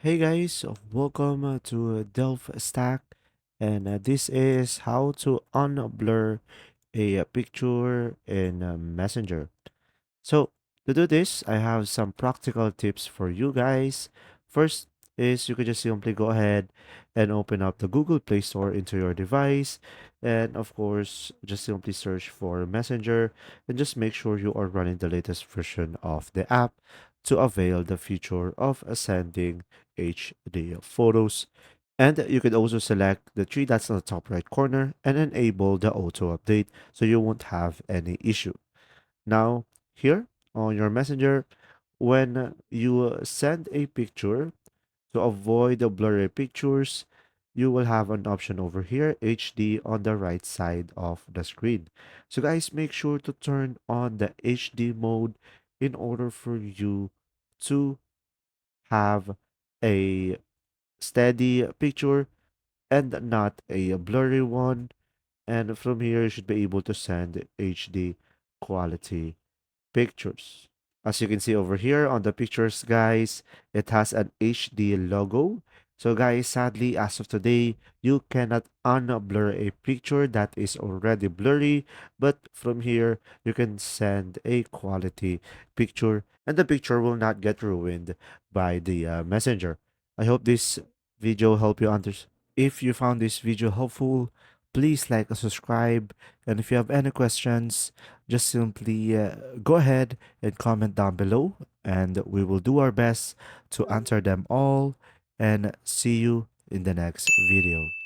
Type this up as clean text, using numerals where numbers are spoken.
Hey guys, welcome to DelftStack, and this is how to unblur a picture in Messenger. So, to do this, I have some practical tips for you guys. First is you could just simply go ahead and open up the Google Play Store into your device, and of course, just simply search for Messenger and just make sure you are running the latest version of the app to avail the feature of sending HD photos. And you could also select the three dots on the top right corner and enable the auto update so you won't have any issue. Now, here on your messenger, when you send a picture to avoid the blurry pictures, you will have an option over here, HD, on the right side of the screen. So guys, make sure to turn on the HD mode in order for you to have a steady picture and not a blurry one. And from here, you should be able to send HD quality pictures. As you can see over here on the pictures, guys, it has an HD logo. So guys, sadly, as of today, you cannot unblur a picture that is already blurry. But from here, you can send a quality picture and the picture will not get ruined by the messenger. I hope this video helped you understand. If you found this video helpful, please like and subscribe. And if you have any questions, just simply go ahead and comment down below, and we will do our best to answer them all. And see you in the next video.